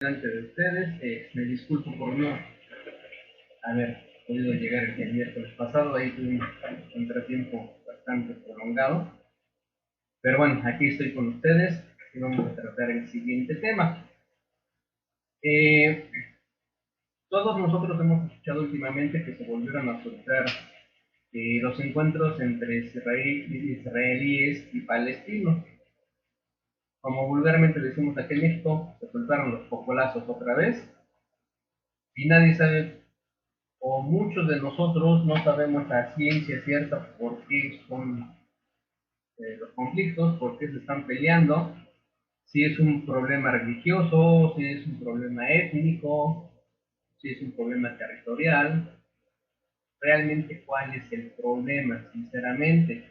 delante de ustedes. Me disculpo por no haber podido llegar el miércoles pasado. Ahí tuve un contratiempo bastante prolongado. Pero bueno, aquí estoy con ustedes y vamos a tratar el siguiente tema. Todos nosotros hemos escuchado últimamente que se volvieron a soltar los encuentros entre israelíes y palestinos. Como vulgarmente decimos aquí en México, se soltaron los popolazos otra vez y nadie sabe, o muchos de nosotros no sabemos a ciencia cierta por qué son los conflictos, por qué se están peleando, si es un problema religioso, si es un problema étnico, si es un problema territorial, realmente cuál es el problema, sinceramente.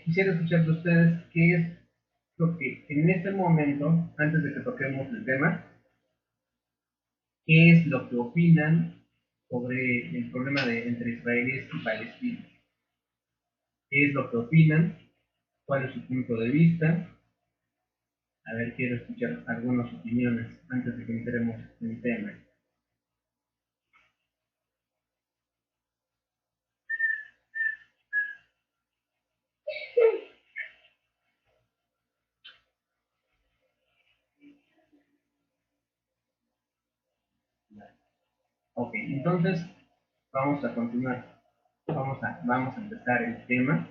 Quisiera escuchar de ustedes qué es lo que en este momento, antes de que toquemos el tema, qué es lo que opinan sobre el problema entre israelíes y palestinos. ¿Qué es lo que opinan? ¿Cuál es su punto de vista? A ver, quiero escuchar algunas opiniones antes de que entremos en el tema. Ok, entonces vamos a continuar. Vamos a empezar el tema.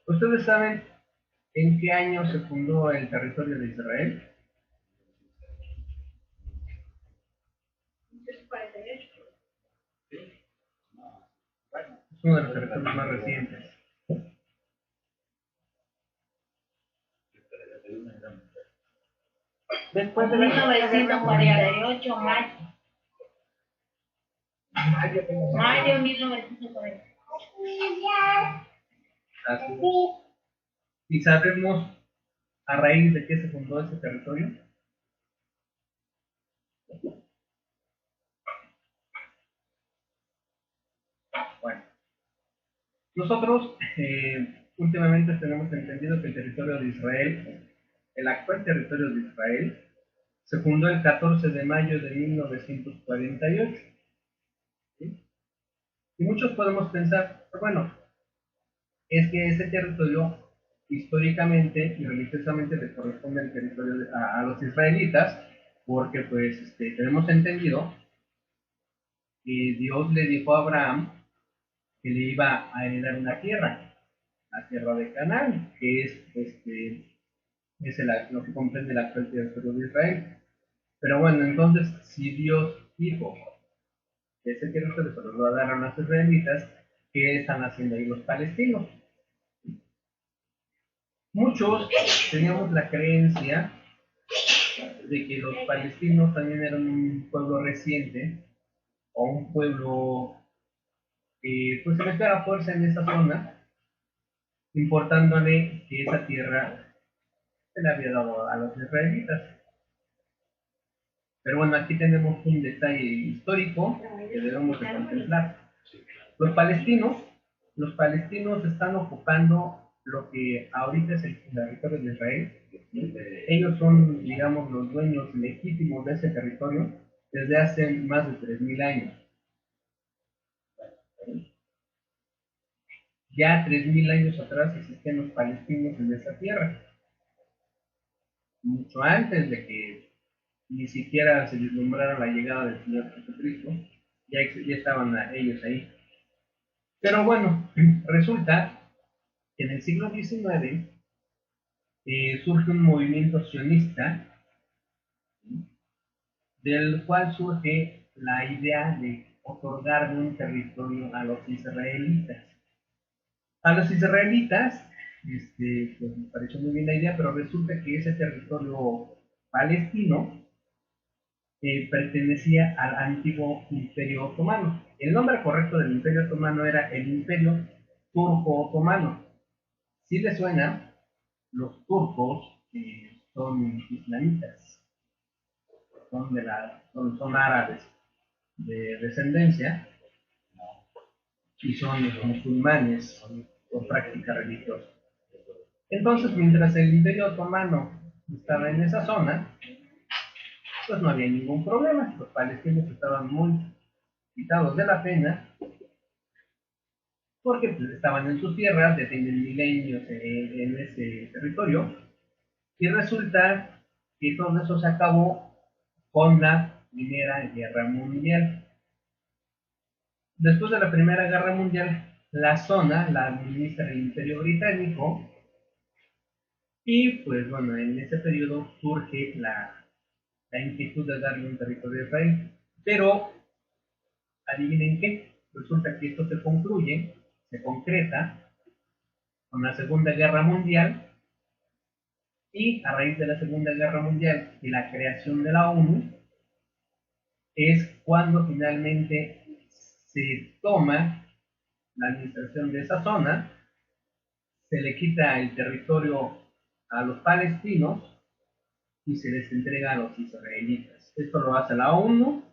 ¿Ustedes saben en qué año se fundó el territorio de Israel? Es uno de los territorios más recientes. Después de 1948, mayo 1940. Así es. ¿Y sabemos a raíz de qué se fundó ese territorio? Bueno, nosotros últimamente tenemos entendido que el territorio de Israel, el actual territorio de Israel, se fundó el 14 de mayo de 1948. ¿Sí? Y muchos podemos pensar, bueno, es que ese territorio históricamente y religiosamente le corresponde al territorio a los israelitas, porque pues tenemos entendido que Dios le dijo a Abraham que le iba a heredar una tierra, la tierra de Canaán, que es lo que comprende el actual territorio de Israel. Pero bueno, entonces, si Dios dijo que ese territorio se lo va a dar a los israelitas, ¿qué están haciendo ahí los palestinos? Muchos teníamos la creencia de que los palestinos también eran un pueblo reciente o un pueblo que pues se metió a la fuerza en esa zona, importándole que esa tierra se le había dado a los israelitas. Pero bueno, aquí tenemos un detalle histórico que debemos de contemplar. Los palestinos, los palestinos están ocupando lo que ahorita es el territorio de Israel. Ellos son, digamos, los dueños legítimos de ese territorio desde hace más de 3000 años. Ya 3000 años atrás existían los palestinos en esa tierra, mucho antes de que ni siquiera se vislumbrara la llegada del Señor Jesucristo, ya estaban ellos ahí. Pero bueno, resulta que en el siglo XIX surge un movimiento sionista, del cual surge la idea de otorgar un territorio a los israelitas. A los israelitas, pues les pareció muy bien la idea, pero resulta que ese territorio palestino pertenecía al antiguo Imperio Otomano. El nombre correcto del Imperio Otomano era el Imperio Turco-Otomano. Si les suena, los turcos son islamitas, son árabes de descendencia y son musulmanes por práctica religiosa. Entonces, mientras el Imperio Otomano estaba en esa zona, pues no había ningún problema. Los palestinos estaban muy quitados de la pena porque pues, estaban en sus tierras, ya tienen milenios en ese territorio, y resulta que todo eso se acabó con la Primera Guerra Mundial. Después de la Primera Guerra Mundial, la zona la administra el Imperio Británico, y pues bueno, en ese periodo surge la inquietud de darle un territorio a Israel. Pero, adivinen qué, resulta que esto se concluye, se concreta con la Segunda Guerra Mundial, y a raíz de la Segunda Guerra Mundial y la creación de la ONU, es cuando finalmente se toma la administración de esa zona, se le quita el territorio a los palestinos y se les entrega a los israelitas. Esto lo hace la ONU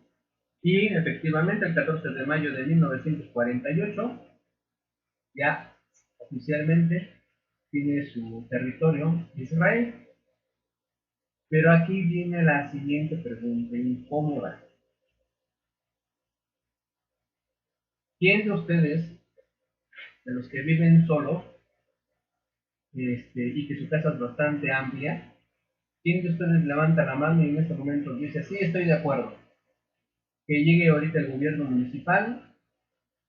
y efectivamente el 14 de mayo de 1948 ya oficialmente tiene su territorio Israel. Pero aquí viene la siguiente pregunta incómoda. ¿Quién de ustedes, de los que viven solos, y que su casa es bastante amplia, quién de ustedes levanta la mano y en este momento dice, sí, estoy de acuerdo, que llegue ahorita el gobierno municipal,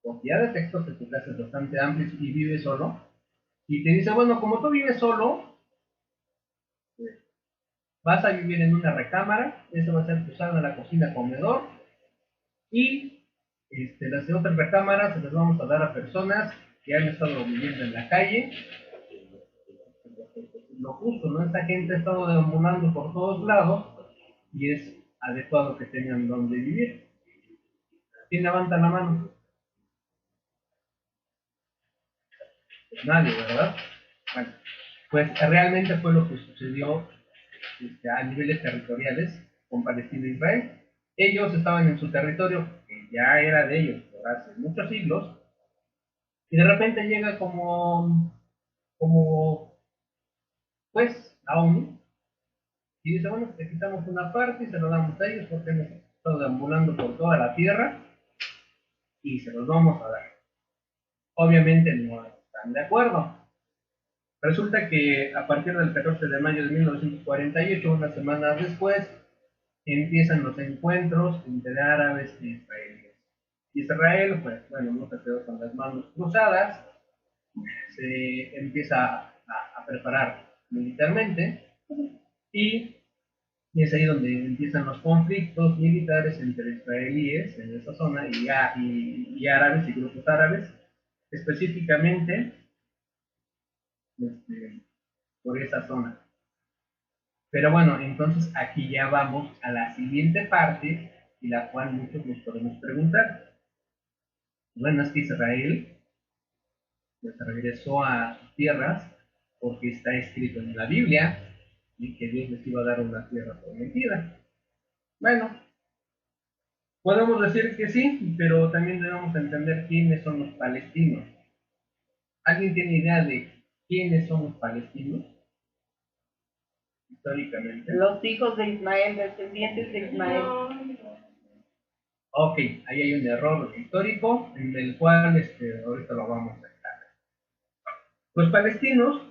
porque ya detectó que tu casa es bastante amplia y vive solo, y te dice, bueno, como tú vives solo, vas a vivir en una recámara, esa va a ser tu sala, la cocina, comedor, y las otras recámaras se las vamos a dar a personas que han estado viviendo en la calle. Lo justo, ¿no? Esta gente ha estado deambulando por todos lados y es adecuado que tengan donde vivir. ¿Quién levanta la mano? Pues nadie, ¿verdad? Bueno, pues realmente fue lo que sucedió a niveles territoriales con Palestina e Israel. Ellos estaban en su territorio, que ya era de ellos por hace muchos siglos, y de repente llega como pues, la ONU, y dice, bueno, te quitamos una parte y se lo damos a ellos porque hemos estado deambulando por toda la tierra y se los vamos a dar. Obviamente no están de acuerdo. Resulta que a partir del 14 de mayo de 1948, unas semanas después, empiezan los encuentros entre árabes e israelíes. Israel, pues bueno, no se quedó con las manos cruzadas, se empieza a preparar militarmente, y es ahí donde empiezan los conflictos militares entre israelíes en esa zona y árabes y grupos árabes, específicamente por esa zona. Pero bueno, entonces aquí ya vamos a la siguiente parte, y la cual muchos nos podemos preguntar. Bueno, es que Israel pues, regresó a sus tierras porque está escrito en la Biblia y que Dios les iba a dar una tierra prometida. Bueno, podemos decir que sí, pero también debemos entender quiénes son los palestinos. ¿Alguien tiene idea de quiénes son los palestinos históricamente? Los hijos de Ismael, descendientes de Ismael. Ok, ahí hay un error histórico en el cual ahorita lo vamos a aclarar. Los palestinos,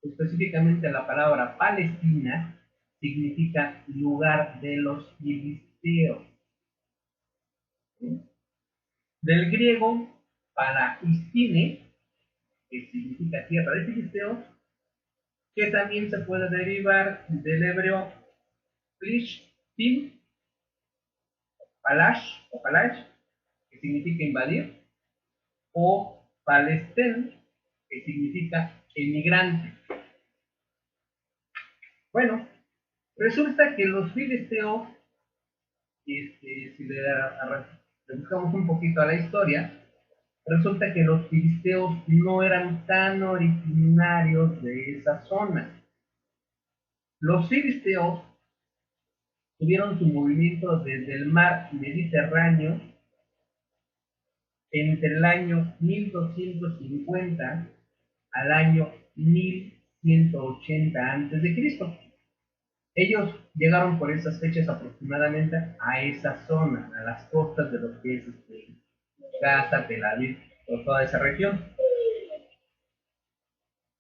específicamente la palabra Palestina, significa lugar de los filisteos. ¿Sí? Del griego Palestine, que significa tierra de filisteos, que también se puede derivar del hebreo Plishtim, Palash o Palash, que significa invadir, o Palestén, que significa emigrante. Bueno, resulta que los filisteos, si le buscamos un poquito a la historia, resulta que los filisteos no eran tan originarios de esa zona. Los filisteos tuvieron su movimiento desde el mar Mediterráneo entre el año 1250 al año 1000 180 antes de Cristo. Ellos llegaron por esas fechas aproximadamente a esa zona, a las costas de lo que es Gaza, Tel Aviv, o toda esa región.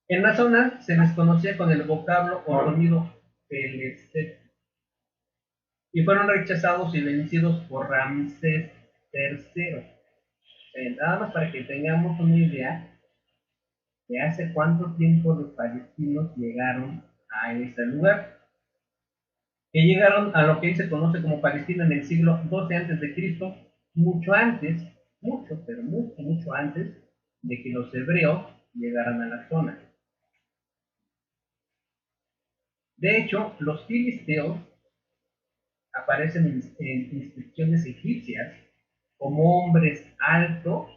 En la zona se les conocía con el vocablo o sonido Pelestet, y fueron rechazados y vencidos por Ramsés III. Nada más para que tengamos una idea de hace cuánto tiempo los palestinos llegaron a ese lugar, que llegaron a lo que hoy se conoce como Palestina en el siglo XII antes de Cristo, mucho antes, mucho, pero mucho, mucho antes de que los hebreos llegaran a la zona. De hecho, los filisteos aparecen en inscripciones egipcias como hombres altos,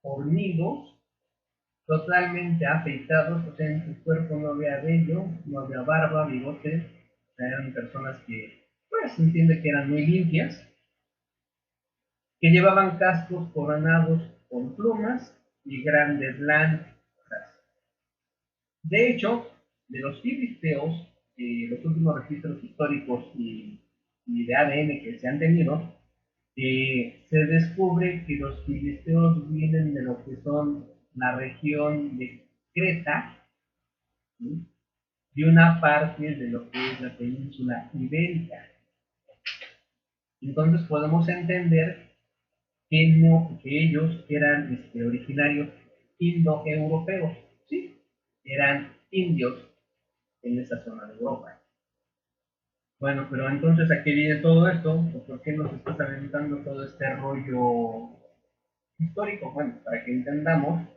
fornidos, totalmente afeitados, o sea, en su cuerpo no había vello, no había barba, bigote, o sea, eran personas que, pues, se entiende que eran muy limpias, que llevaban cascos coronados con plumas y grandes lanzas. De hecho, de los filisteos, los últimos registros históricos y de ADN que se han tenido, se descubre que los filisteos vienen de lo que son la región de Creta, ¿sí? Y una parte de lo que es la península ibérica. Entonces podemos entender que, no, que ellos eran originarios indoeuropeos, ¿sí? Eran indios en esa zona de Europa. Bueno, pero entonces, ¿a qué viene todo esto? ¿O por qué nos está aventando todo este rollo histórico? Bueno, para que entendamos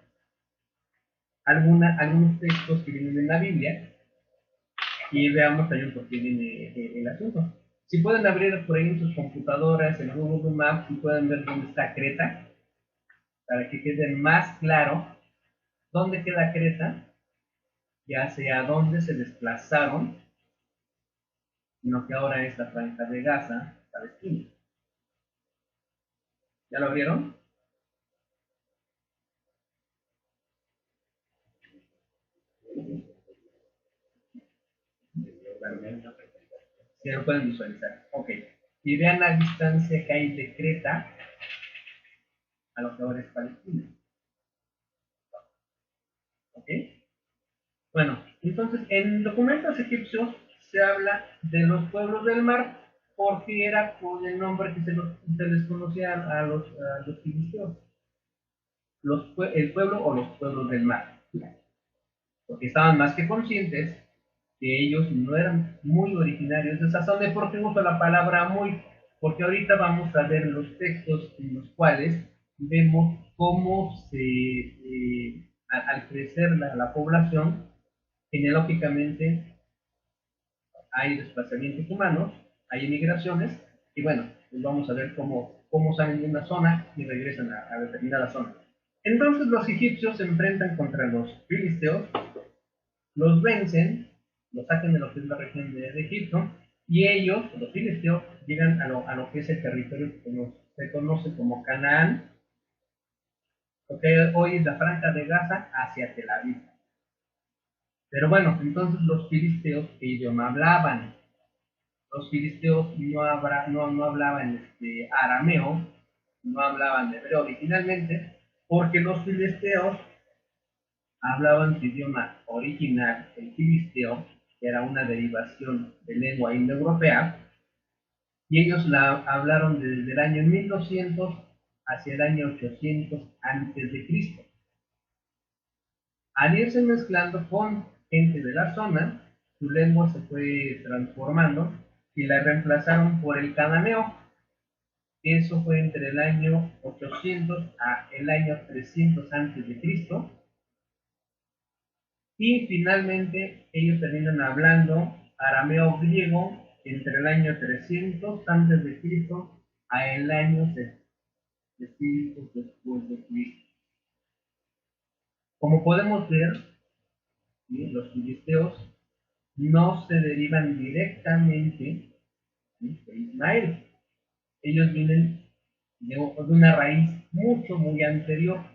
algunos textos que vienen en la Biblia y veamos también por qué viene el asunto. Si pueden abrir por ahí en sus computadoras, en Google Maps, y pueden ver dónde está Creta, para que quede más claro dónde queda Creta, ya sea dónde se desplazaron, sino que ahora es la franja de Gaza, Palestina. ¿Ya lo abrieron? Si lo pueden visualizar. Ok. Y vean la distancia que hay de Creta a lo que ahora es Palestina. ¿Ok? Bueno, entonces en documentos egipcios se habla de los pueblos del mar porque era con el nombre que se les conocía a los filisteos. El pueblo o los pueblos del mar. Porque estaban más que conscientes que ellos no eran muy originarios de esa zona. ¿Por qué uso la palabra muy? Porque ahorita vamos a ver los textos en los cuales vemos cómo al crecer la población, genealógicamente hay desplazamientos humanos, hay emigraciones, y bueno, pues vamos a ver cómo salen de una zona y regresan a determinada zona. Entonces los egipcios se enfrentan contra los filisteos, los vencen, los sacan de lo que es la región de Egipto, y ellos, los filisteos, llegan a lo que es el territorio que se conoce como Canaán, lo que hoy es la franja de Gaza hacia Tel Aviv. Pero bueno, entonces los filisteos, ¿qué idioma hablaban? Los filisteos no hablaban arameo, no hablaban hebreo originalmente, porque los filisteos hablaban su idioma original, el filisteo, que era una derivación de lengua indoeuropea, y ellos la hablaron desde el año 1200 hacia el año 800 antes de Cristo. Al irse mezclando con gente de la zona, su lengua se fue transformando y la reemplazaron por el cananeo. Eso fue entre el año 800 a el año 300 antes de Cristo. Y finalmente ellos terminan hablando arameo griego entre el año 300 antes de Cristo a el año 600 después de Cristo. Como podemos ver, ¿sí?, los filisteos no se derivan directamente, ¿sí?, de Ismael. Ellos vienen de una raíz muy anterior.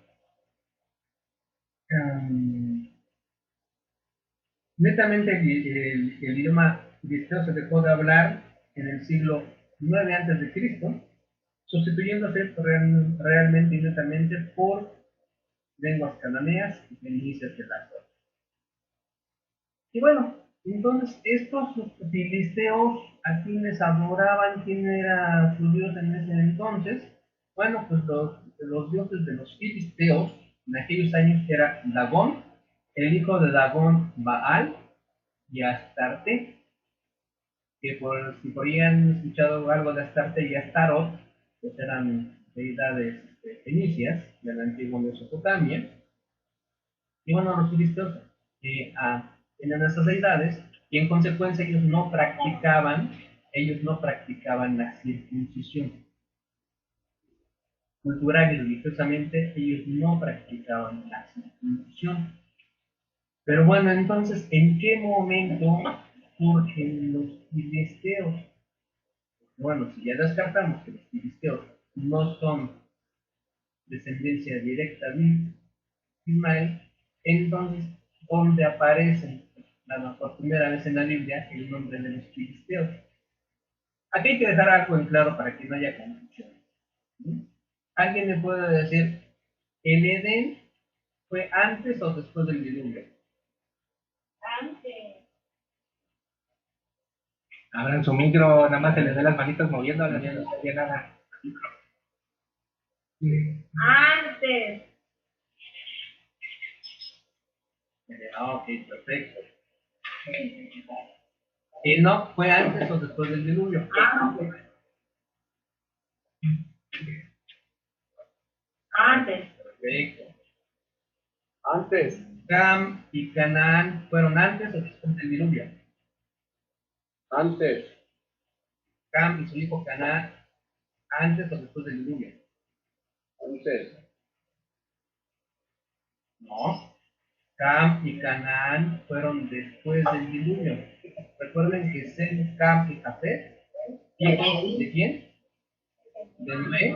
Netamente el idioma filisteo se dejó de hablar en el siglo IX antes de Cristo, sustituyéndose realmente y netamente por lenguas cananeas y fenicias de la zona. Y bueno, entonces estos filisteos, a quienes adoraban, quién era su dios en ese entonces, bueno, pues los dioses de los filisteos en aquellos años era Dagón, el hijo de Dagón, Baal y Astarte, que si por ahí han escuchado algo de Astarte y Astarot, pues eran deidades fenicias de la antigua Mesopotamia. Y bueno, los filisteos tenían esas deidades y en consecuencia ellos no practicaban la circuncisión. Cultural y religiosamente ellos no practicaban la circuncisión. Pero bueno, entonces, ¿en qué momento surgen los filisteos? Bueno, si ya descartamos que los filisteos no son descendencia directa de Ismael, entonces, ¿dónde aparecen por primera vez en la Biblia el nombre de los filisteos? Aquí hay que dejar algo en claro para que no haya confusión. ¿Sí? ¿Alguien me puede decir, el Edén fue antes o después del diluvio? Antes. Abran su micro, nada más se les ve las manitas moviendo, no se oye nada. Antes. Ok, perfecto. ¿Enoch fue antes o después del diluvio? Antes. Perfecto. Antes. Cam y Canaán fueron antes o después del diluvio. Antes. Cam y su hijo Canaán antes o después del diluvio. Antes. No. Cam y Canaán fueron después del diluvio. Recuerden que Sem, Cam y Jafet, ¿hijos de quién? De Noé.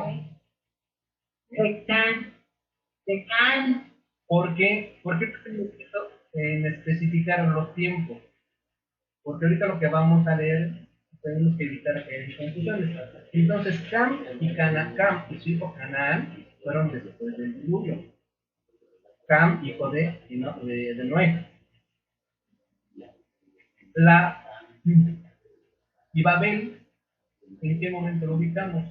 De Can. De Can. ¿Por qué tenemos que especificar los tiempos? Porque ahorita lo que vamos a leer tenemos que evitar que haya confusiones. Entonces, Cam y su hijo Canaán fueron después del diluvio. Cam, hijo de Noé. Y Babel, ¿en qué momento lo ubicamos?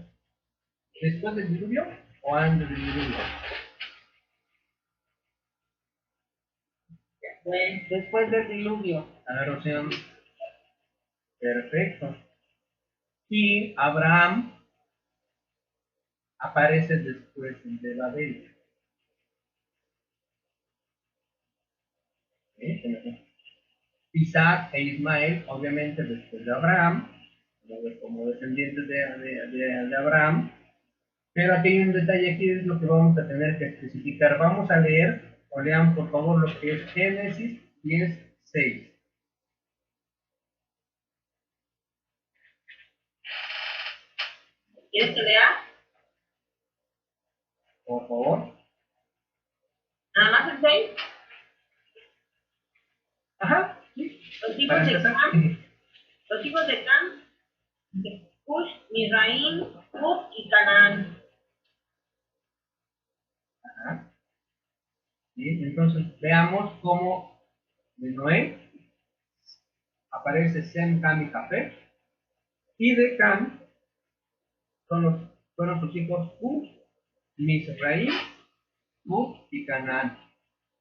¿Después del diluvio o antes del diluvio? Después del diluvio. A ver, opción. Perfecto. Y Abraham aparece después de Babel. Isaac e Ismael, obviamente después de Abraham, como descendientes de Abraham. Pero aquí hay un detalle, aquí es lo que vamos a tener que especificar. Vamos a leer, o lean por favor lo que es Génesis 10:6. ¿Quieres que lea? Por favor. Nada más el 6. Ajá, sí. Los hijos de Cam. Los hijos de Cam. Cush, Misraim, Put y Canaán. Ajá. ¿Sí? Entonces veamos cómo de Noé aparece Sem, Cam y Jafet, y de Cam fueron sus hijos Cush, Misraim, Put y Canaán.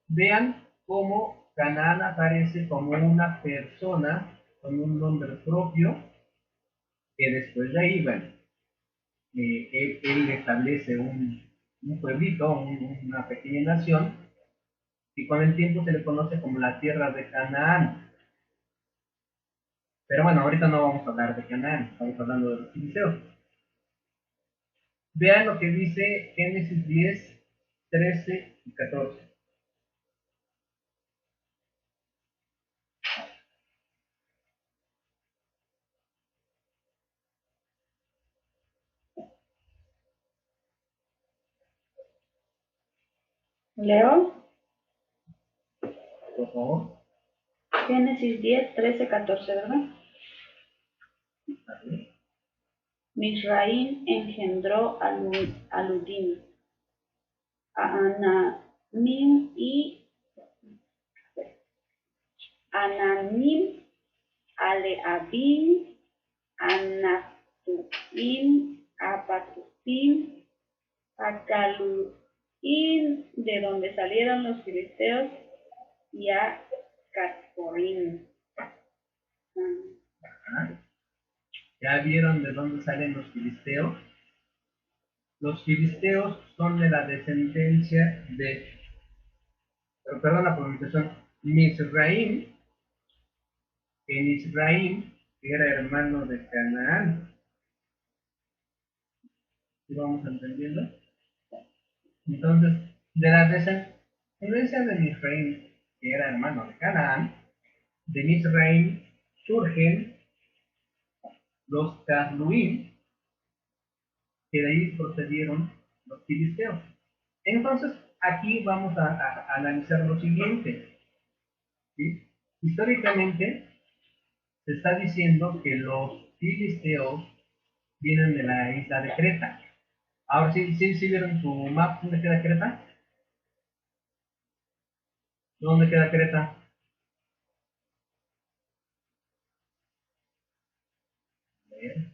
Vean cómo Canaán aparece como una persona con un nombre propio, que después de ahí, bueno, él establece un pueblito, una pequeña nación, y con el tiempo se le conoce como la tierra de Canaán. Pero bueno, ahorita no vamos a hablar de Canaán, estamos hablando de los filisteos. Vean lo que dice Génesis 10, 13 y 14. ¿Leo? Por favor. Génesis 10, 13, 14, ¿verdad? ¿Vale? Misraim engendró a Ludim, a Anamim y Ananim, a Leabim, a Naftuim, a Patupim, a Caluim, de donde salieron los filisteos, y a Catporim. Ajá. ¿Ya vieron de dónde salen los filisteos? Los filisteos son de la descendencia de, perdón la pronunciación, Misraim, que Misraim era hermano de Canaán. ¿Sí vamos entendiendo? Entonces, de la descendencia de Misraim, que era hermano de Canaán, de Misraim surgen los Casluim, que de ahí procedieron los filisteos. Entonces, aquí vamos a analizar lo siguiente, ¿sí? Históricamente, se está diciendo que los filisteos vienen de la isla de Creta. Ahora sí vieron su mapa, ¿dónde queda Creta? ¿Dónde queda Creta? A ver,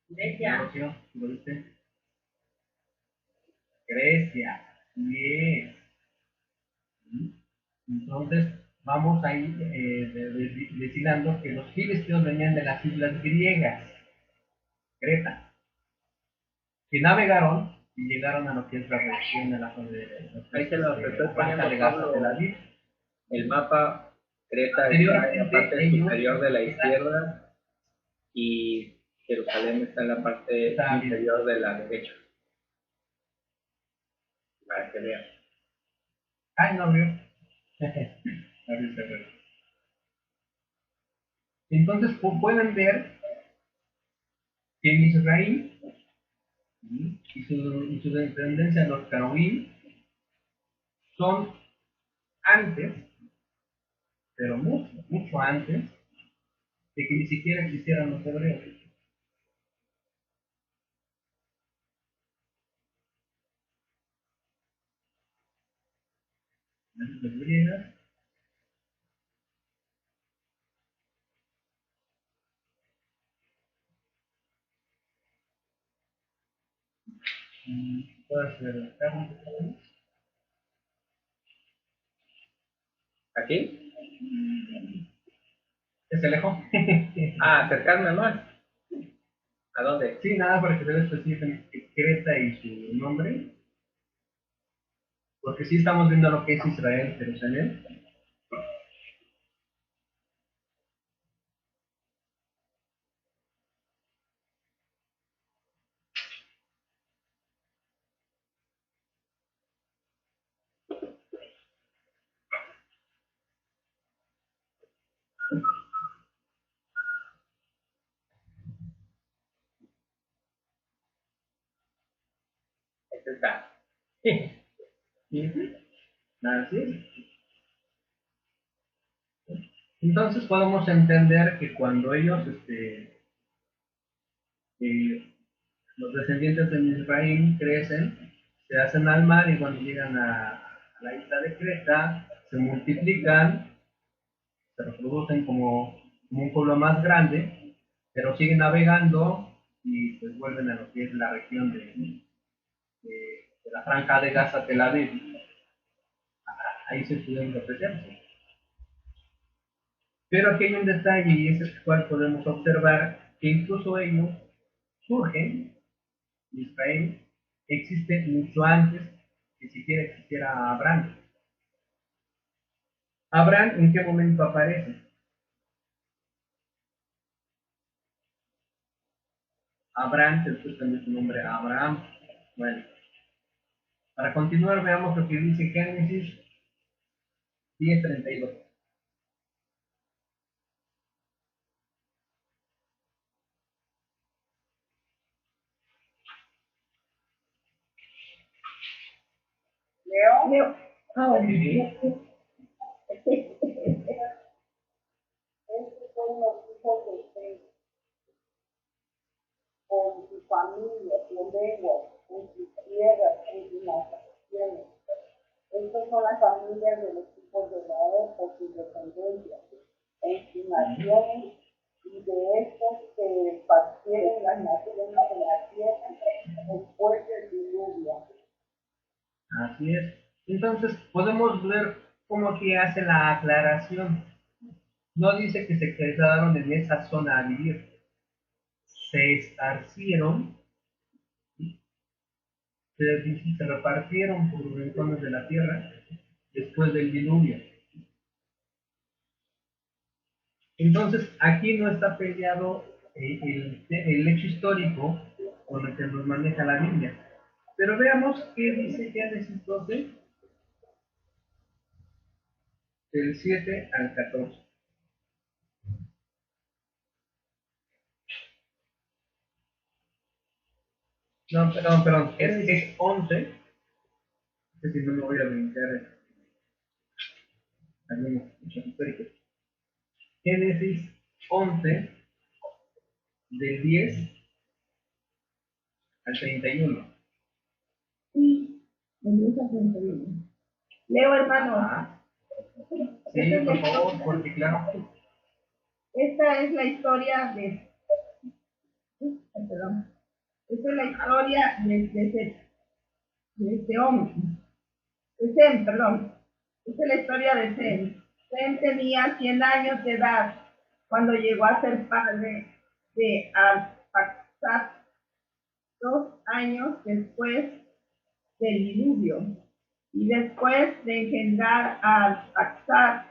Grecia. ¿lo viste? Grecia, yes. Entonces, vamos a ir destilando que los filisteos venían de las islas griegas, Creta, que navegaron y llegaron a lo que es la región de la zona de Ahí se los estoy poniendo de Gaza, Pablo, Tel Aviv. el mapa. Creta está en la parte superior de la izquierda y Jerusalén está en la parte inferior de la derecha. Para que vean. Ay, no abrió. Entonces pueden ver que en Israel y su descendencia de los Canaín son antes, pero mucho antes, de que ni siquiera existieran los hebreos. Las griegas, puede ser ¿Aquí? ¿se alejó? Acercarme más. ¿A dónde? Sí, nada para que se especifiquen Creta y su nombre, porque sí estamos viendo lo que es Israel, Jerusalén. Este está. Así es. Entonces podemos entender que cuando ellos, los descendientes de Misraim crecen, se hacen al mar y cuando llegan a la isla de Creta, se multiplican, se reproducen como un pueblo más grande, pero siguen navegando y pues vuelven a lo que es la región de la franja de Gaza, Tel Aviv. Ahí se pudieron representar. Pero aquí hay un detalle y es el cual podemos observar que incluso ellos surgen, Israel existe mucho antes que siquiera existiera Abraham. ¿Abraham en qué momento aparece? Abraham se puso también su nombre Abraham. Bueno, para continuar veamos lo que dice Génesis 10:32. Leo. Leo. Ah, bueno. naciones, y de estas se esparcieron las naciones de la tierra después del diluvio. Así es. Entonces podemos ver cómo aquí hace la aclaración. No dice que se quedaron en esa zona a vivir. Se esparcieron, se repartieron por los rincones de la tierra después del diluvio. Entonces aquí no está peleado el hecho histórico con el que nos maneja la Biblia. Pero veamos qué dice Génesis 12, del 7 al 14. No, perdón, es 11. Es decir, no me voy a brincar algunos hechos históricos. Génesis 11, del 10 al 31. Sí, empieza a 31. Leo, hermano. Ah, sí, por favor, porque claro. Esta es la historia de. Perdón. Esta es la historia de este hombre. De Sem, perdón. Esta es la historia de Sem. Sem tenía 100 años de edad cuando llegó a ser padre de Arphaxad, 2 años después del diluvio. Y después de engendrar a Arphaxad,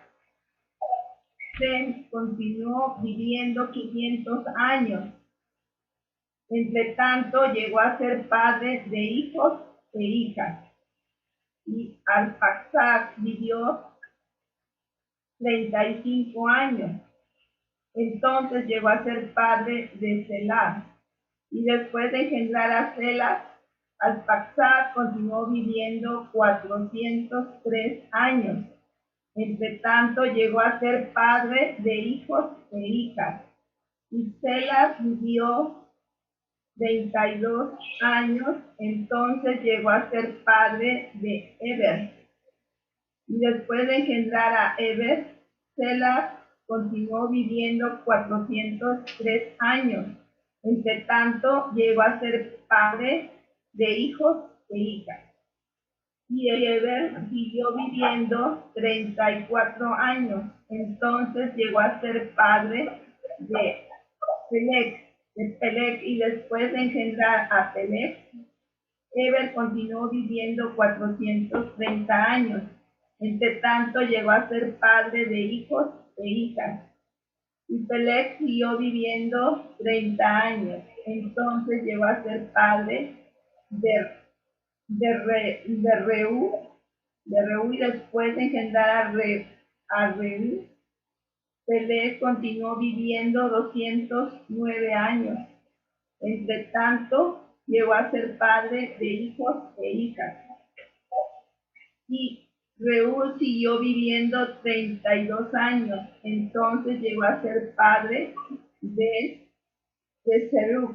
Sem continuó viviendo 500 años. Entre tanto, llegó a ser padre de hijos e hijas. Y Arphaxad vivió 35 años. Entonces llegó a ser padre de Selah. Y después de engendrar a Selah, Arphaxad continuó viviendo 403 años. Entre tanto, llegó a ser padre de hijos e hijas. Y Selah vivió 32 años, entonces llegó a ser padre de Eber. Y después de engendrar a Eber, Selah continuó viviendo 403 años. Entre tanto, llegó a ser padre de hijos e hijas. Y Eber siguió viviendo 34 años. Entonces llegó a ser padre de Peleg, y después de engendrar a Peleg, Eber continuó viviendo 430 años. Entre tanto, llegó a ser padre de hijos e hijas. Y Peleg siguió viviendo 30 años. Entonces llegó a ser padre de Reú, y después de engendrar a Reú, Peleg continuó viviendo 209 años. Entre tanto, llegó a ser padre de hijos e hijas. Y Reú siguió viviendo 32 años. Entonces llegó a ser padre de Serug.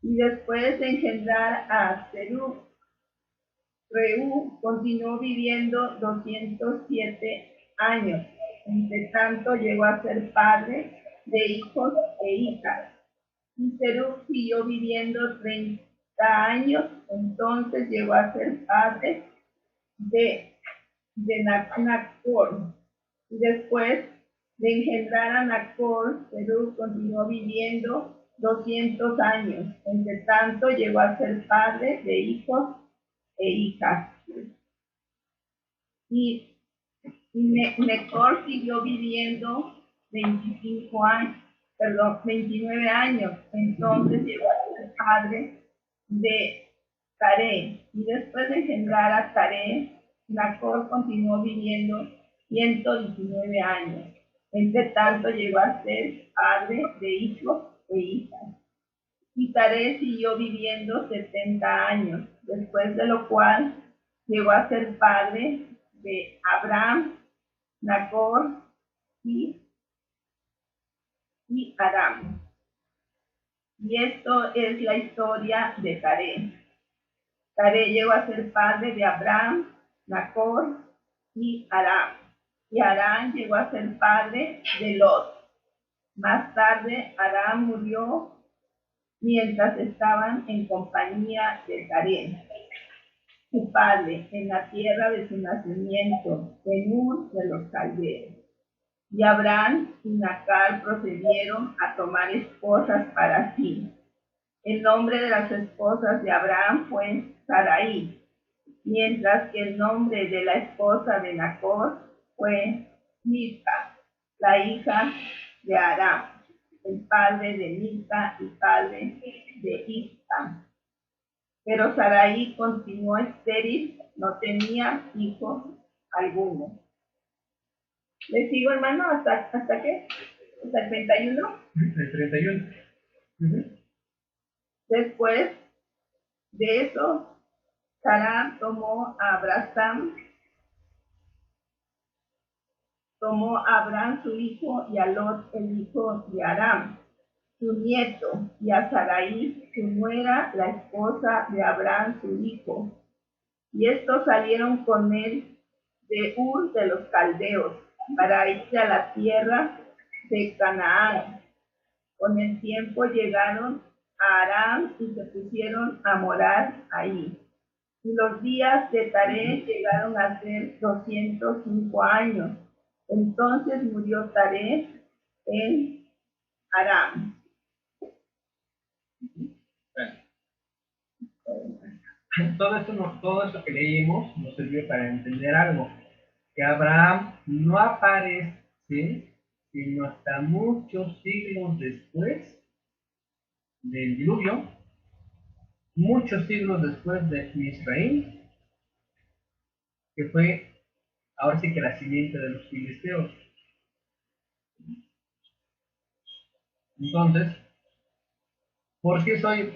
Y después de engendrar a Serug, Reú continuó viviendo 207 años. Entre tanto, llegó a ser padre de hijos e hijas. Y Serug siguió viviendo 30 años, entonces llegó a ser padre de Nacor. Y después de engendrar a Nacor, Serug continuó viviendo 200 años. Entre tanto, llegó a ser padre de hijos e hijas. Y Nacor siguió viviendo 29 años. Entonces llegó a ser padre de Taré. Y después de engendrar a Taré, Nacor continuó viviendo 119 años. Entre tanto llegó a ser padre de hijos e hijas. Y Taré siguió viviendo 70 años, después de lo cual llegó a ser padre de Abraham, Nacor y Aram. Y esto es la historia de Taré. Taré llegó a ser padre de Abraham, Nacor y Aram. y Aram llegó a ser padre de Lot. Más tarde, Aram murió mientras estaban en compañía de Taré, su padre, en la tierra de su nacimiento, en Ur de los Caldeos. Y Abraham y Nacar procedieron a tomar esposas para sí. El nombre de las esposas de Abraham fue Sarai, mientras que el nombre de la esposa de Nacor fue Milca, la hija de Aram, el padre de Milca y padre de Isca. Pero Sarai continuó estéril, no tenía hijo alguno. ¿Le sigo, hermano? ¿Hasta qué? ¿Hasta el 31? El 31. Después de eso, Sarah tomó a Abraham su hijo y a Lot el hijo de Aram, su nieto, y a Sarai su nuera, la esposa de Abraham su hijo. Y estos salieron con él de Ur de los Caldeos para ir a la tierra de Canaán. Con el tiempo llegaron a Aram y se pusieron a morar ahí. Y los días de Taré llegaron a ser 205 años. Entonces murió Taré en Aram. Todo esto que leímos nos sirvió para entender algo, que Abraham no aparece sino hasta muchos siglos después del diluvio, muchos siglos después de Misraim, que fue ahora sí que la simiente de los filisteos. Entonces, ¿por qué estoy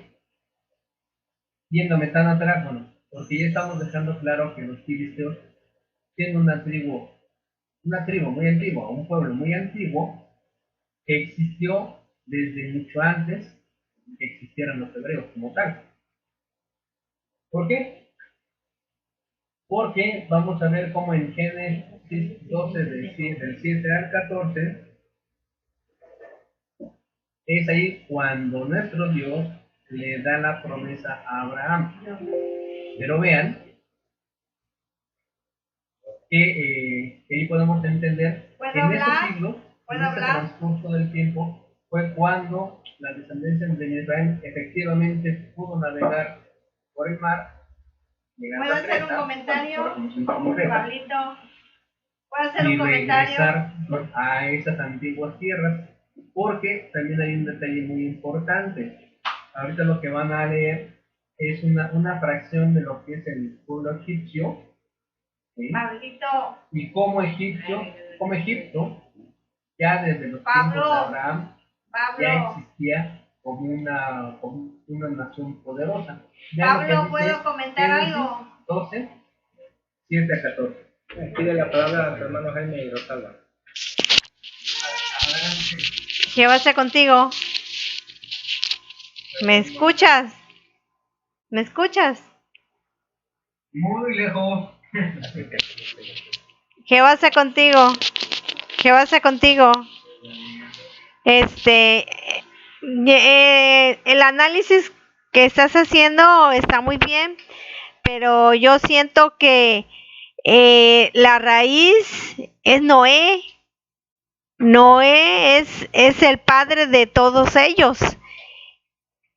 yéndome tan atrás? Bueno, porque ya estamos dejando claro que los filisteos tienen una tribu muy antigua, un pueblo muy antiguo que existió desde mucho antes que existieran los hebreos como tal. ¿Por qué? Porque vamos a ver cómo en Génesis 12 del 7 al 14 es ahí cuando nuestro Dios le da la promesa a Abraham. Pero vean que ahí podemos entender que en esos siglos, en este transcurso del tiempo, fue cuando la descendencia de Israel efectivamente pudo navegar por el mar. ¿Puedo hacer un comentario, Pablito? ¿Puedo hacer y un comentario? regresar a esas antiguas tierras, porque también hay un detalle muy importante. Ahorita lo que van a leer es una fracción de lo que es el pueblo egipcio, ¿sí? Pablito. Y como Egipto, ya desde los tiempos de Abraham, ya existía como una nación poderosa. Pablo, ¿puedo comentar algo? 12, 7 a 14. Pide la palabra a tu hermano Jaime y Rosalba. Jehová sea contigo. ¿Me escuchas? ¿Me escuchas? Muy lejos. Jehová sea contigo. Jehová sea contigo. El análisis que estás haciendo está muy bien, pero yo siento que la raíz es Noé. Noé es el padre de todos ellos.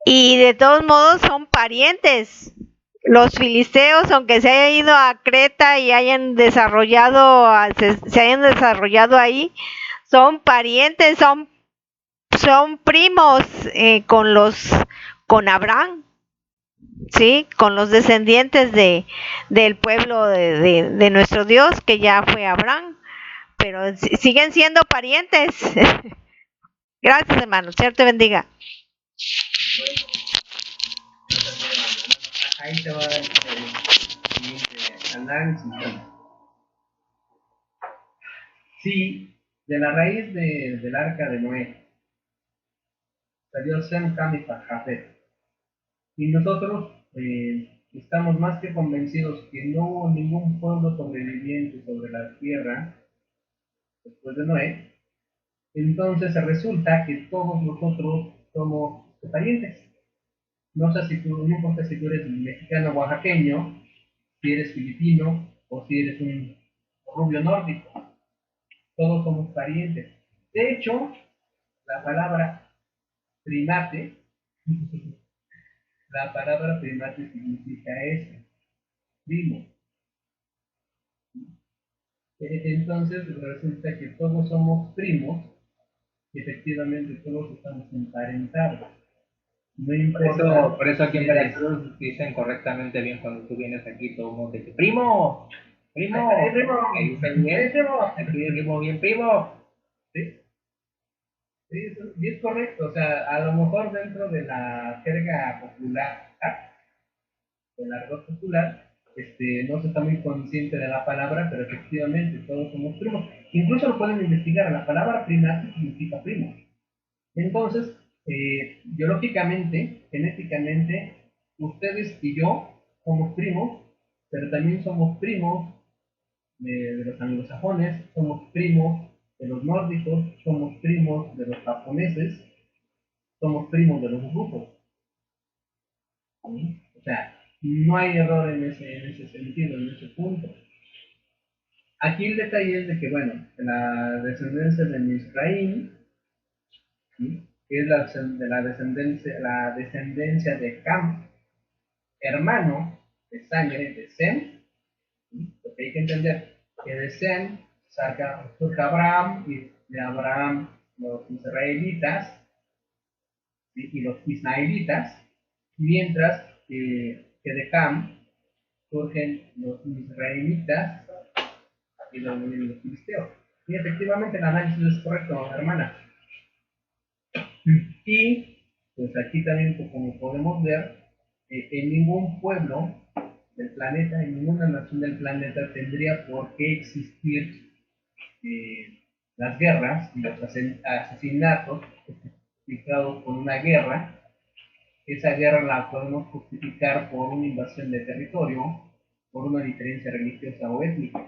Y de todos modos son parientes. Los filisteos, aunque se hayan ido a Creta y se hayan desarrollado ahí, son parientes, son primos con Abraham, ¿sí? Con los descendientes del pueblo de nuestro Dios, que ya fue Abraham, pero siguen siendo parientes. Gracias, hermano. Señor te bendiga. Ahí te va el siguiente análisis. Sí, de la raíz del arca de Noé salió Sem, Cam y Jafet. Y nosotros estamos más que convencidos que no hubo ningún pueblo sobreviviente sobre la tierra después de Noé. Entonces resulta que todos nosotros somos parientes. No sé si tú, no importa si tú eres mexicano oaxaqueño, si eres filipino o si eres un rubio nórdico, todos somos parientes. De hecho, la palabra primate, la palabra primate significa eso, primo. Entonces resulta que todos somos primos y efectivamente todos estamos emparentados. No importa. Por eso aquí en Veracruz dicen correctamente bien cuando tú vienes aquí, todo el mundo dice, primo, primo, primo, dicen bien, primo, bien, primo. ¿Sí? Sí, y es correcto, o sea, a lo mejor dentro de la jerga popular, del argot popular, no se está muy consciente de la palabra, pero efectivamente todos somos primos. Incluso lo pueden investigar, la palabra primate significa primo. Entonces, biológicamente, genéticamente, ustedes y yo somos primos, pero también somos primos de los anglosajones, somos primos de los nórdicos, somos primos de los japoneses, somos primos de los rusos. ¿Sí? O sea, no hay error en ese sentido, en ese punto. Aquí el detalle es de que, bueno, la descendencia de Misraim, ¿sí? Que es la descendencia de Cam, hermano de sangre de Sem, ¿sí? Porque hay que entender que de Sem surge Abraham, y de Abraham los israelitas, ¿sí? Y los ismaelitas, mientras que de Cam surgen los israelitas y los filisteos. Y efectivamente el análisis es correcto, hermana. Y pues aquí también, pues, como podemos ver, en ningún pueblo del planeta, en ninguna nación del planeta tendría por qué existir las guerras y los asesinatos justificados por una guerra. Esa guerra la podemos justificar por una invasión de territorio, por una diferencia religiosa o étnica.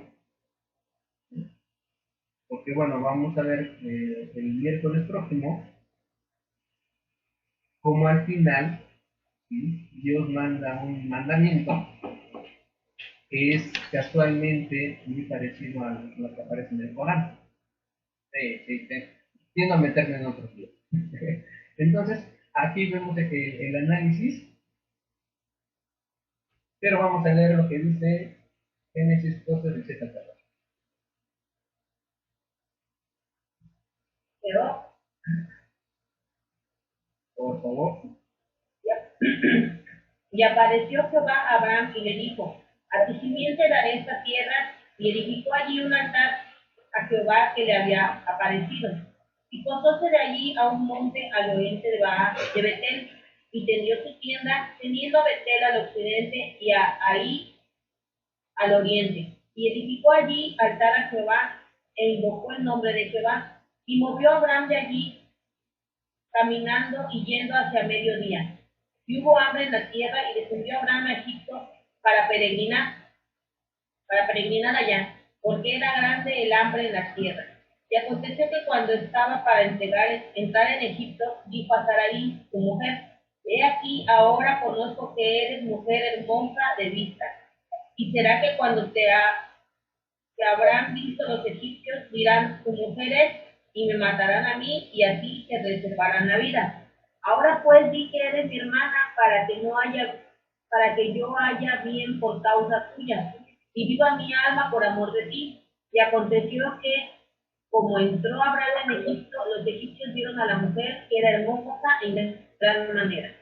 Porque bueno, vamos a ver el miércoles próximo cómo al final, ¿sí? Dios manda un mandamiento que es casualmente muy parecido a lo que aparece en el Corán. Tiendo a meterme en otros días. Entonces, aquí vemos que el análisis, pero vamos a leer lo que dice Génesis 12, 17 al 14. Pero, Por favor. y apareció Jehová a Abraham y le dijo, a tu simiente daré esta tierra, y edificó allí un altar a Jehová que le había aparecido. Y posóse de allí a un monte al oriente de Betel, y tendió su tienda, teniendo a Betel al occidente y a Ahí al oriente. Y edificó allí altar a Jehová, e invocó el nombre de Jehová. Y movió a Abraham de allí, caminando y yendo hacia mediodía. Y hubo hambre en la tierra, y descendió Abraham a Egipto para peregrinar allá, porque era grande el hambre en la tierra. Y aconteció que cuando estaba para entrar en Egipto, dijo a Sarai, su mujer, he aquí, ahora conozco que eres mujer hermosa de vista. Y será que cuando te habrán visto los egipcios, dirán, tu mujer es, y me matarán a mí, y así se reservarán la vida. Ahora pues di que eres mi hermana, para que yo haya bien por causa tuya, y viva mi alma por amor de ti. Y aconteció que, como entró Abraham en Egipto, los egipcios vieron a la mujer que era hermosa en gran manera.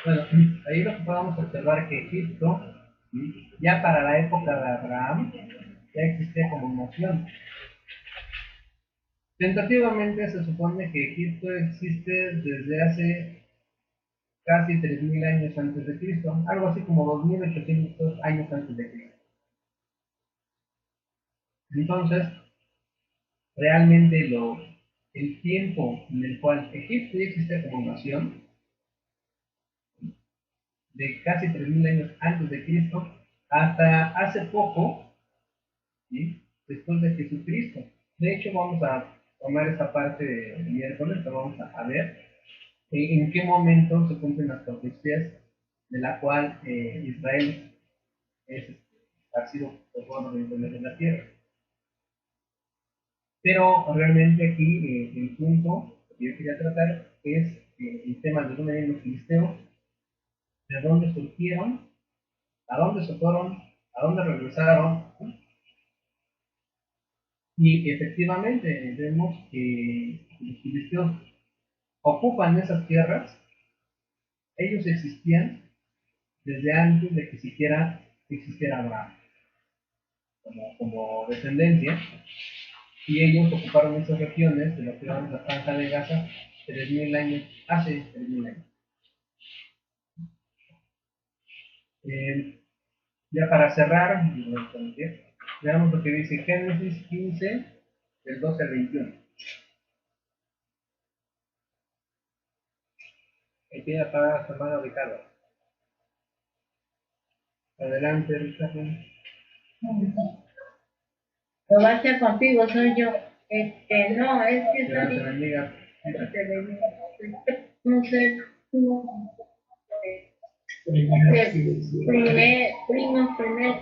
Bueno, ahí lo que podemos observar que Egipto, ¿sí? Ya para la época de Abraham, ya existía como nación. Tentativamente se supone que Egipto existe desde hace casi 3000 años antes de Cristo, algo así como 2800 años antes de Cristo. Entonces, realmente el tiempo en el cual Egipto ya existía como nación, de casi 3000 años antes de Cristo, hasta hace poco, ¿sí? Después de Jesucristo. De hecho, vamos a tomar esa parte el miércoles, la vamos a ver en qué momento se cumplen las profecías de la cual Israel ha sido por de la tierra. Pero realmente aquí el punto que yo quería tratar es el tema de dónde vienen los filisteos, de dónde surgieron, a dónde se fueron, a dónde regresaron. Y efectivamente vemos que los filisteos ocupan esas tierras. Ellos existían desde antes de que siquiera existiera Abraham como descendencia, y ellos ocuparon esas regiones de lo que llamamos la Franja de Gaza 3.000 años, hace 3.000 años. Ya para cerrar, veamos lo que dice Génesis 15, del 12 al 21. Aquí tiene para su hermano Ricardo. Adelante, Ricardo. Lo va a hacer contigo, soy yo. No, es que Dios te soy. bendiga. No sé, primer,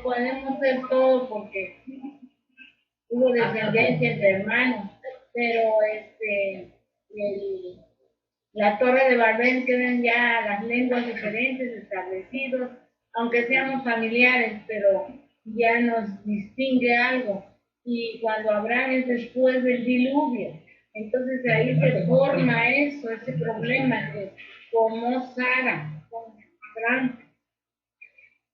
podemos ser todo porque hubo descendencia entre hermanos, pero la Torre de Babel quedan ya las lenguas diferentes establecidos, aunque seamos familiares, pero ya nos distingue algo. Y cuando Abraham es después del diluvio, entonces de ahí se forma eso, ese problema que como Sara con Abraham.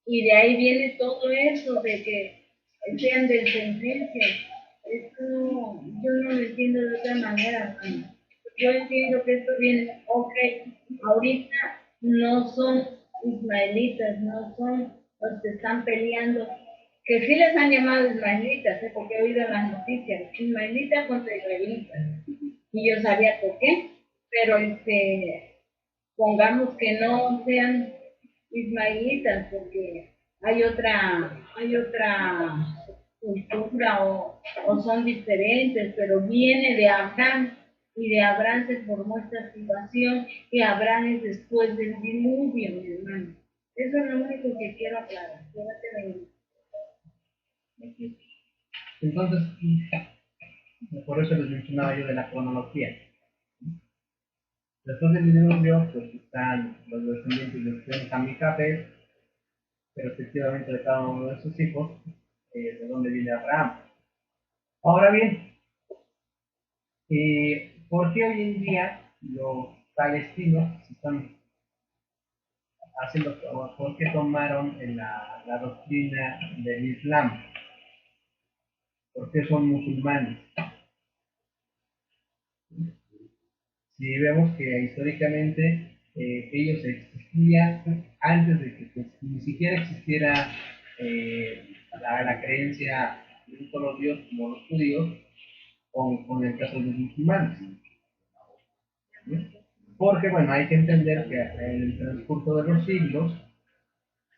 Y de ahí viene todo eso de que sean descendencia. Esto yo no lo entiendo de otra manera. Yo entiendo que esto viene, ok, ahorita no son ismaelitas, no son los que están peleando, que sí les han llamado ismaelitas, porque he oído las noticias, ismaelitas contra israelitas, y yo sabía por qué, pero pongamos que no sean ismaelitas, porque hay otra cultura o son diferentes, pero viene de Abraham, y de Abraham se formó esta situación, y Abraham es después del diluvio, mi hermano. Eso es lo único que quiero aclarar. Entonces, por eso les mencionaba yo de la cronología. Después del diluvio, pues están los descendientes de Camicapes, pero efectivamente de cada uno de sus hijos, de donde viene Abraham. Ahora bien, ¿por qué hoy en día los palestinos están haciendo, por qué tomaron la doctrina del Islam? ¿Por qué son musulmanes? Si vemos que históricamente ellos existían antes de que pues, ni siquiera existiera la creencia de un solo Dios como los judíos, con el caso de los musulmanes. ¿Sí? Porque, bueno, hay que entender que en el transcurso de los siglos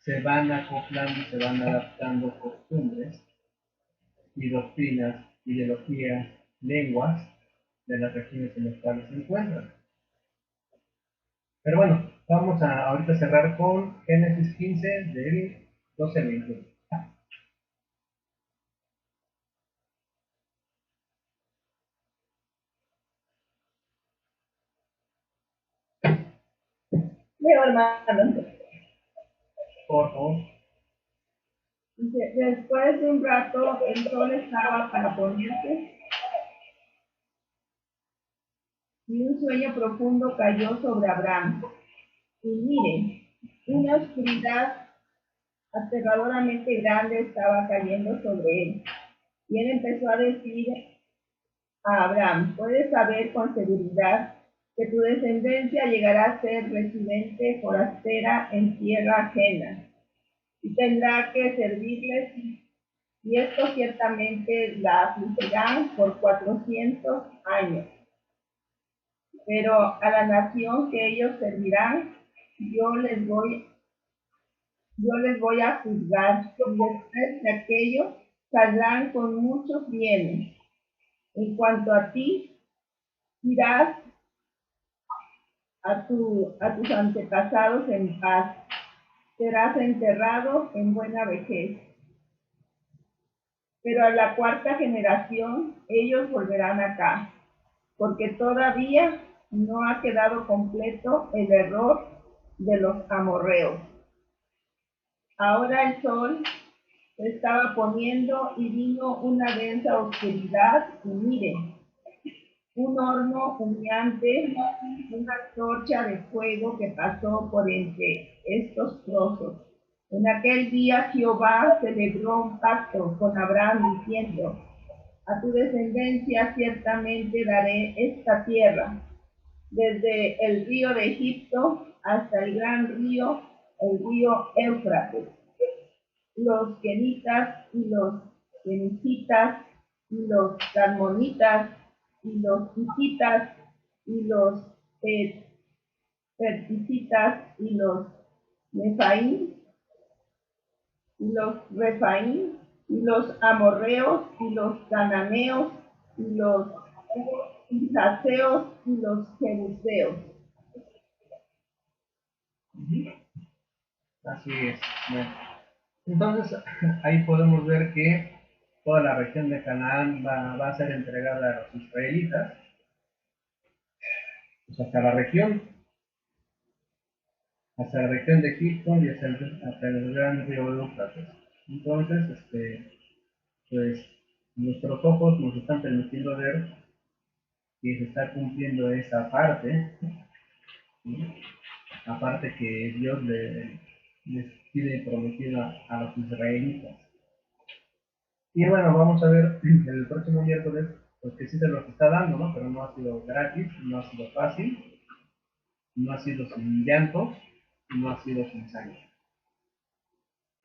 se van acoplando, se van adaptando costumbres y doctrinas, ideologías, lenguas de las regiones en las cuales se encuentran. Pero bueno, vamos a ahorita cerrar con Génesis 15 del 12 al 21. Leo, hermano. Por favor. Después de un rato, el sol estaba para ponerse y un sueño profundo cayó sobre Abraham. Y miren, una oscuridad aterradoramente grande estaba cayendo sobre él. Y él empezó a decir a Abraham: puedes saber con seguridad que tu descendencia llegará a ser residente forastera en tierra ajena y tendrá que servirles, y esto ciertamente la afligirán por 400 años. Pero a la nación que ellos servirán, yo les voy a juzgar, y después de aquello saldrán con muchos bienes. En cuanto a ti, irás a tus antepasados en paz. Serás enterrado en buena vejez. Pero a la cuarta generación ellos volverán acá, porque todavía no ha quedado completo el error de los amorreos. Ahora el sol se estaba poniendo y vino una densa oscuridad, y miren, un horno humeante, una antorcha de fuego que pasó por entre estos trozos. En aquel día Jehová celebró un pacto con Abraham diciendo: a tu descendencia ciertamente daré esta tierra, desde el río de Egipto hasta el gran río, el río Éufrates. Los kenitas y los kenicitas y los carmonitas y los hititas y los perticitas y los nefaín y los refaín y los amorreos y los cananeos y los jaseos y los jebuseos. Así es. Bueno. Entonces, ahí podemos ver que toda la región de Canaán va a ser entregada a los israelitas, pues hasta la región de Egipto y hasta el gran río Éufrates. Entonces, pues nuestros ojos nos están permitiendo ver que se está cumpliendo esa parte, ¿sí? La parte que Dios les pide prometida a los israelitas. Y bueno, vamos a ver el próximo miércoles, pues que sí se los está dando, ¿no? Pero no ha sido gratis, no ha sido fácil, no ha sido sin llantos, no ha sido sin sangre.